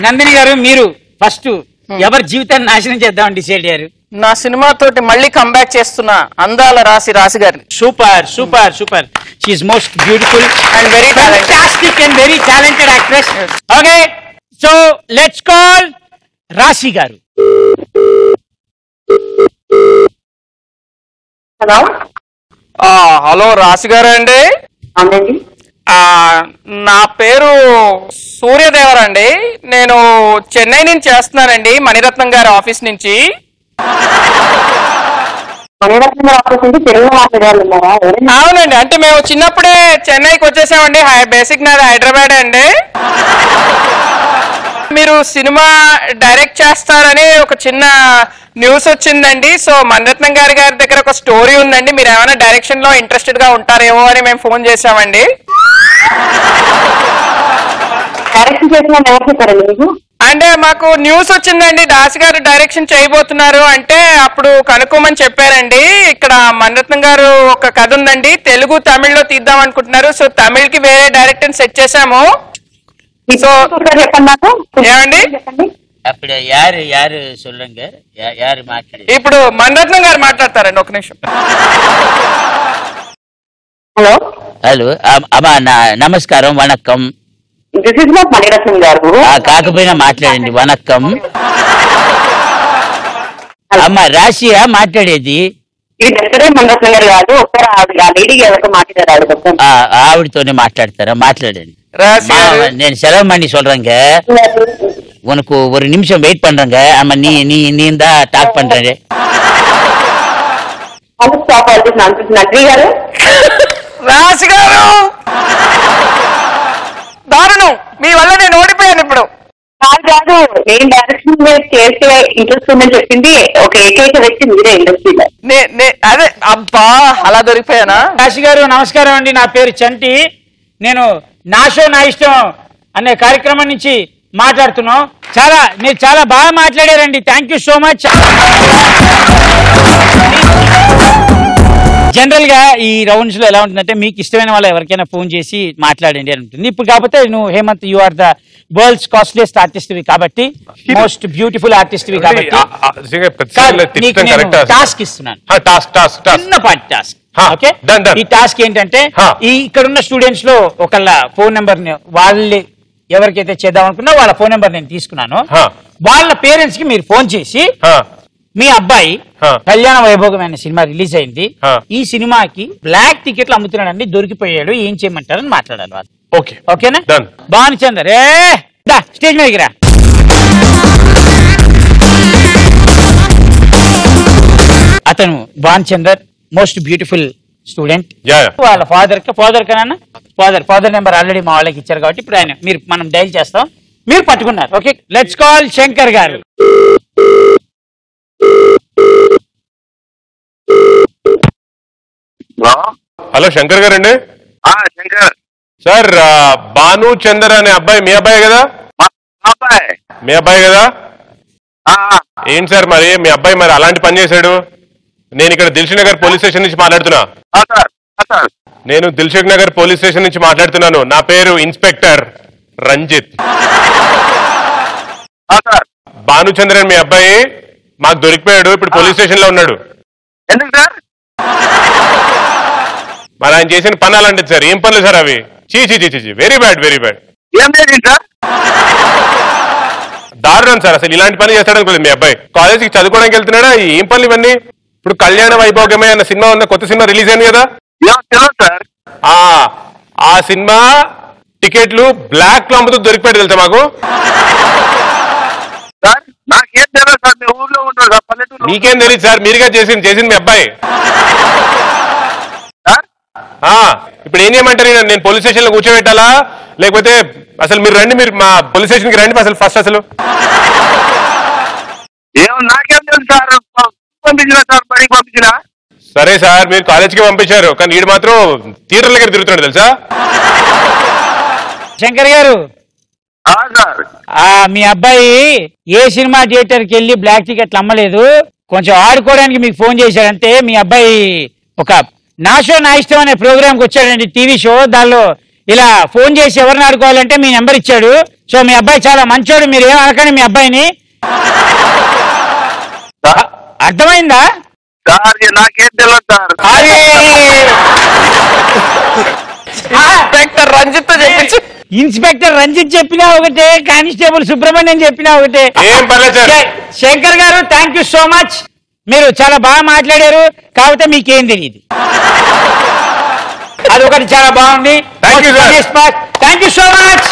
నందిని గారు మీరు ఫస్ట్ ఎవరి జీవితాన్ని నాశనం చేద్దామని డిసైడ్ అయ్యారు? నా సినిమా తోటి మళ్ళీ కంబ్యాక్ చేస్తున్న అందాల రాశి గారిని. Super super super. She is most beautiful and very fantastic and very talented actress. Okay, so let's call రాశి గారు. హలో హలో రాశి గారు అండి. అవునండి. నా పేరు సూర్యదేవర్ అండి. నేను చెన్నై నుంచి చేస్తున్నానండి, మణిరత్నం గారి ఆఫీస్ నుంచి. మణిరత్నం గారి ఆఫీస్ నుంచి తెలుగు మాట్లాడాలి. అవునండి, అంటే మేము చిన్నప్పుడే చెన్నైకి వచ్చేసామండి. బేసిక్ నాది హైదరాబాద్ అండి. మీరు సినిమా డైరెక్ట్ చేస్తారని ఒక చిన్న న్యూస్ వచ్చిందండి. సో మణిరత్నం గారి దగ్గర ఒక స్టోరీ ఉందండి. మీరు ఏమైనా డైరెక్షన్ లో ఇంట్రెస్టెడ్ గా ఉంటారేమో అని మేము ఫోన్ చేసామండి. డైరెక్షన్ చేసిన ఎవరు చెప్పారండి మీకు? అంటే మాకు న్యూస్ వచ్చిందండి, దాసి గారు డైరెక్షన్ చేయబోతున్నారు అంటే అప్పుడు కనుక్కోమని చెప్పారండి. ఇక్కడ మణిరత్నం గారు ఒక కథ ఉందండి, తెలుగు తమిళ్లో తీద్దాం అనుకుంటున్నారు. సో తమిళ్ కి వేరే డైరెక్టర్ సెట్ చేసాము. సో చెప్పండి నాకు. ఏమండి చెప్పండి. అప్పుడు యారు சொல்லுங்க, యారు మాట్లాడే. ఇప్పుడు మణిరత్నం గారు మాట్లాడతారండి, ఒక నిమిషం. హలో హలో అమ్మా, నమస్కారం, వణక్కం. This is not Mani Ratnam garu. కాకపోయినా మాట్లాడండి, వణక్కం. అమ్మా రాశియా మాట్లాడేది? ఇది డైరెక్టరే మణిరత్నం గారు కాదు. ఒకసారి ఆవిడ ఆ లేడీ ఎవరితో మాట్లాడారు? ఆవిడతోనే మాట్లాడతారా? మాట్లాడండి. రాశి గారు. నేను సెలవు பண்ணி சொல்றேங்க, உனக்கு ஒரு நிமிஷம் வெயிட் பண்றேங்க. ஆமா, நீ தான் டாக் பண்றேங்க. నగ్రి గారు. రాశి గారు దారుణం, మీ వల్ల నేను ఓడిపోయాను ఇప్పుడు. కాదు, నేను డైరెక్షన్ చేస్తే ఇంట్రెస్ట్ ఉందని చెప్పింది ఒక ఏకైక వ్యక్తి మీరే ఇండస్ట్రీలో. అదే అబ్బా, అలా దొరికిపోయానా? రాశి గారు నమస్కారం అండి, నా పేరు చంటి. నేను నా షో నా ఇష్టం అనే కార్యక్రమం నుంచి మాట్లాడుతున్నాం. మీరు చాలా బాగా మాట్లాడారండి, thank you so much. General గా ఈ రౌండ్స్ లో ఎలా ఉంటుందంటే, మీకు ఇష్టమైన వాళ్ళు ఎవరికైనా ఫోన్ చేసి మాట్లాడండి అని ఉంటుంది. ఇప్పుడు కాకపోతే నువ్వు Hemant, you are the world's costliest artist వి కాబట్టి, మోస్ట్ బ్యూటిఫుల్ ఆర్టిస్ట్ వి కాబట్టి టాస్క్ ఇస్తున్నాను. చిన్నపాటి టాస్క్. ఓకే, ఈ టాస్క్ ఏంటంటే, ఈ ఇక్కడున్న స్టూడెంట్స్ లో ఒకళ్ళ ఫోన్ నెంబర్ వాళ్ళే ఎవరికైతే చేద్దాం అనుకున్నా వాళ్ళ ఫోన్ నెంబర్ నేను తీసుకున్నాను. వాళ్ళ పేరెంట్స్ కి మీరు ఫోన్ చేసి, మీ అబ్బాయి కళ్యాణ వైభోగం అనే సినిమా రిలీజ్ అయింది, ఈ సినిమాకి బ్లాక్ టికెట్లు అమ్ముతున్నాడండి, దొరికిపోయాడు, ఏం చేయమంటారని మాట్లాడాలి వాళ్ళు. ఓకేనా? భానుచందర్ స్టేజ్ మీదకి రా. అతను భానుచందర్, మోస్ట్ బ్యూటిఫుల్ స్టూడెంట్. వాళ్ళ ఫాదర్ నెంబర్ ఆల్రెడీ మా వాళ్ళకి ఇచ్చారు కాబట్టి ఇప్పుడు మనం డైల్ చేస్తాం. మీరు పట్టుకున్నారు. ఓకే, లెట్స్ కాల్ శంకర్ గారు. హలో శంకర్ గారు అండి. శంకర్ సార్, భాను చందర్ అనే అబ్బాయి మీ అబ్బాయి కదా? మీ అబ్బాయి కదా? ఏంటి సార్ మరి మీ అబ్బాయి మరి అలాంటి పని చేశాడు? నేను ఇక్కడ దిల్షుక్ నగర్ పోలీస్ స్టేషన్ నుంచి మాట్లాడుతున్నా. నేను దిల్షుక్ నగర్ పోలీస్ స్టేషన్ నుంచి మాట్లాడుతున్నాను. నా పేరు ఇన్స్పెక్టర్ రంజిత్. భానుచంద్ర మీ అబ్బాయి మాకు దొరికిపోయాడు, ఇప్పుడు పోలీస్ స్టేషన్ లో ఉన్నాడు. ఎందుకు సార్? మరి ఆయన చేసిన పని అలాంటిది సార్. ఏం పనులు సార్ అవి? చీ, వెరీ బ్యాడ్, వెరీ బ్యాడ్. ఏం లేదు సార్, దారుణం సార్. అసలు ఇలాంటి పని చేస్తాడు అనుకోలేదు మీ అబ్బాయి. కాలేజీకి చదువుకోవడానికి వెళ్తున్నాడా? ఏం పనులు ఇవన్నీ? ఇప్పుడు కళ్యాణ వైభోగమే అన్న సినిమా ఉన్న కొత్త సినిమా రిలీజ్ అయింది కదా సార్. ఆ సినిమా టికెట్లు బ్లాక్ లో అమ్ముతూ దొరికిపోయాడు తెలుసా మాకు. సార్ నాకేం తెలియదు సార్, మీ ఊర్లో ఉంటారు సార్, పల్లెటూరు. మీకేం తెలియదు సార్, మీరుగా చేసింది మీ అబ్బాయి. ఇప్పుడు ఏం చేయమంటారు? నేను పోలీస్ స్టేషన్ లో కూర్చోబెట్టాలా, లేకపోతే అసలు మీరు రండి, మీరు మా పోలీస్ స్టేషన్ కి రండి అసలు ఫస్ట్. అసలు నాకేం తెలుసు సార్, పంపించిన సార్, పనికి పంపించిన. సరే సార్, మీరు కాలేజ్కి పంపించారు, కానీ వీడు మాత్రం థియేటర్ల దగ్గర తిరుగుతున్నాడు తెలుసా. శంకర్ గారు, మీ అబ్బాయి ఏ సినిమా థియేటర్కి వెళ్ళి బ్లాక్ టికెట్లు అమ్మలేదు, కొంచెం ఆడుకోవడానికి మీకు ఫోన్ చేశాడంటే. మీ అబ్బాయి ఒక నా షో నా ఇష్టం అనే ప్రోగ్రామ్కి వచ్చాడండి, టీవీ షో. దానిలో ఇలా ఫోన్ చేసి ఎవరిని ఆడుకోవాలంటే మీ నెంబర్ ఇచ్చాడు. సో మీ అబ్బాయి చాలా మంచోడు, మీరు ఏం అనకండి మీ అబ్బాయిని. అర్థమైందా? నాకేం తెలియదు సార్. ఇన్స్పెక్టర్ రంజిత్ చెప్పించు. ఇన్స్పెక్టర్ రంజిత్ చెప్పినా ఒకటే, కానిస్టేబుల్ సుబ్రహ్మణ్యం చెప్పినా ఒకటే. శంకర్ గారు థ్యాంక్ యూ సో మచ్, మీరు చాలా బాగా మాట్లాడారు. కాకపోతే మీకేం తెలియదు, అదొకటి చాలా బాగుంది. Thank you so much.